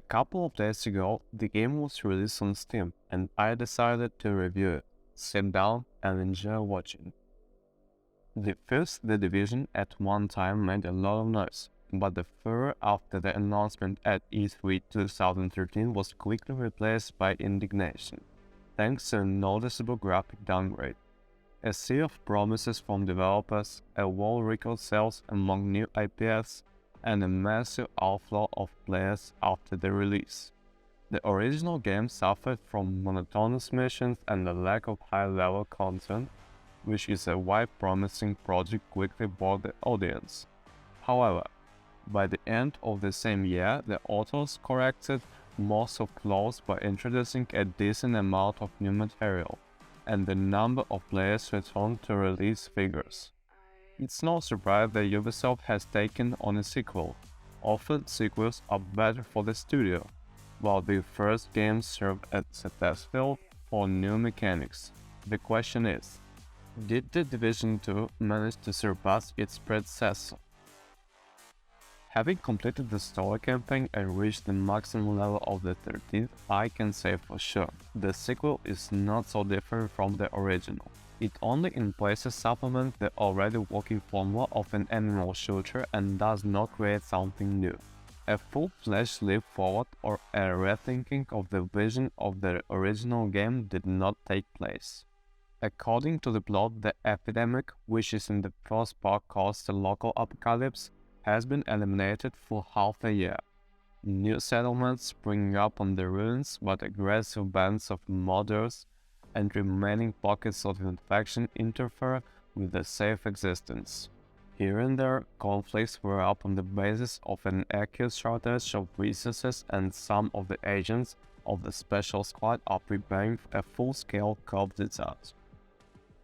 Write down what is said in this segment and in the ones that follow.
couple of days ago, the game was released on Steam, and I decided to review it, sit down, and enjoy watching. The Division at one time made a lot of noise, but the furor after the announcement at E3 2013 was quickly replaced by indignation, thanks to a noticeable graphic downgrade. A sea of promises from developers, a world record sales among new IPs, and a massive outflow of players after the release. The original game suffered from monotonous missions and a lack of high-level content, which is a wide promising project quickly bored the audience. However, by the end of the same year, the authors corrected most of flaws by introducing a decent amount of new material, and the number of players returned to release figures. It's no surprise that Ubisoft has taken on a sequel. Often sequels are better for the studio, while the first game served as a test field for new mechanics. The question is, did The Division 2 manage to surpass its predecessor? Having completed the story campaign and reached the maximum level of the 13th, I can say for sure, the sequel is not so different from the original. It only in places supplements the already working formula of an animal shooter and does not create something new. A full-fledged leap forward or a rethinking of the vision of the original game did not take place. According to the plot, the epidemic, which is in the first part caused the local apocalypse, has been eliminated for half a year. New settlements spring up on the ruins, but aggressive bands of murderers and remaining pockets of infection interfere with the safe existence. Here and there, conflicts were up on the basis of an acute shortage of resources, and some of the agents of the special squad are preparing for a full-scale coup d'etat.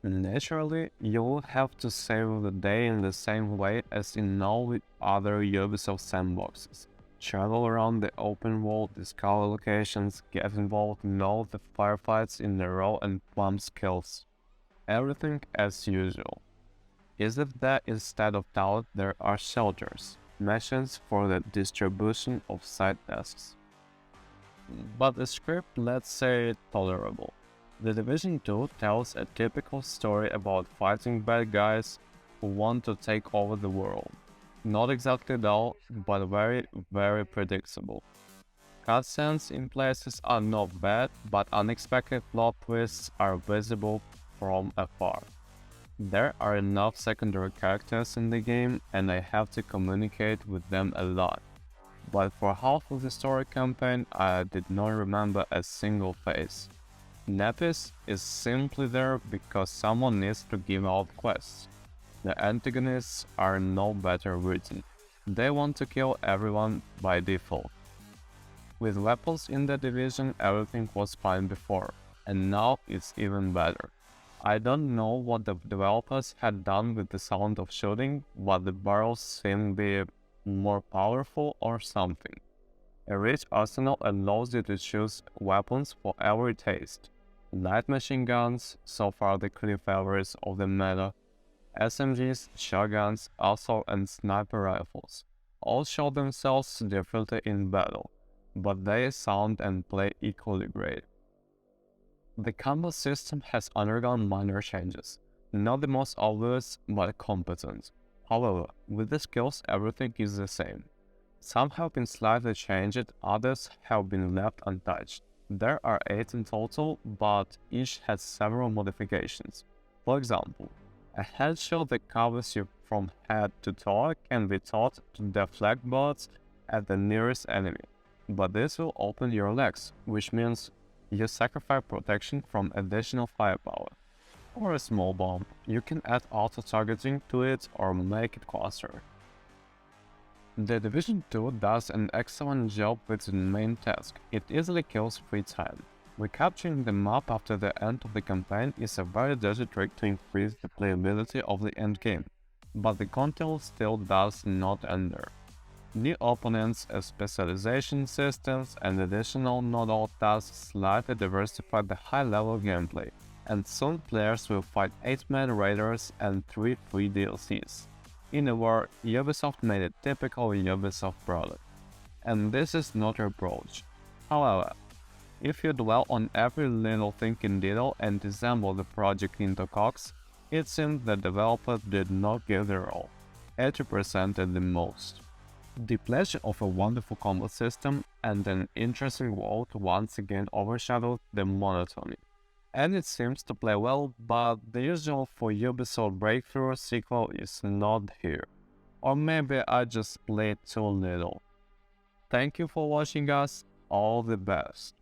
Naturally, you'll have to save the day in the same way as in all other Ubisoft sandboxes. Travel around the open world, discover locations, get involved in all the firefights in a row and pump skills. Everything as usual. Is it that instead of talent there are shelters, machines for the distribution of side tasks? But the script, let's say, tolerable. The Division 2 tells a typical story about fighting bad guys who want to take over the world. Not exactly dull, but very predictable. Cutscenes in places are not bad, but unexpected plot twists are visible from afar. There are enough secondary characters in the game, and I have to communicate with them a lot. But for half of the story campaign, I did not remember a single face. Nephis is simply there because someone needs to give out quests. The antagonists are no better written. They want to kill everyone by default. With weapons in the Division, everything was fine before, and now it's even better. I don't know what the developers had done with the sound of shooting, but the barrels seem to be more powerful or something. A rich arsenal allows you to choose weapons for every taste. Light machine guns, so far the clear favorites of the meta, SMGs, shotguns, assault and sniper rifles, all show themselves differently in battle, but they sound and play equally great. The combat system has undergone minor changes, not the most obvious but competent. However, with the skills everything is the same. Some have been slightly changed, others have been left untouched. There are 8 in total, but each has several modifications. For example, a headshot that covers you from head to toe can be taught to deflect bullets at the nearest enemy, but this will open your legs, which means you sacrifice protection from additional firepower. Or a small bomb, you can add auto-targeting to it or make it faster. The Division 2 does an excellent job with the main task. It easily kills free time. Recapturing the map after the end of the campaign is a very dirty trick to increase the playability of the endgame, but the content still does not end there. New opponents, specialization systems, and additional not-all tasks slightly diversify the high-level gameplay, and soon players will fight 8-man raiders and 3 free DLCs. In a word, Ubisoft made a typical Ubisoft product. and this is not your approach. However, if you dwell on every little thing in detail and disassemble the project into cogs, it seems the developers did not give their all, 80% at the most. The pleasure of a wonderful combat system and an interesting world once again overshadowed the monotony. And it seems to play well, but the usual for Ubisoft breakthrough sequel is not here. Or maybe I just played too little. Thank you for watching us, all the best.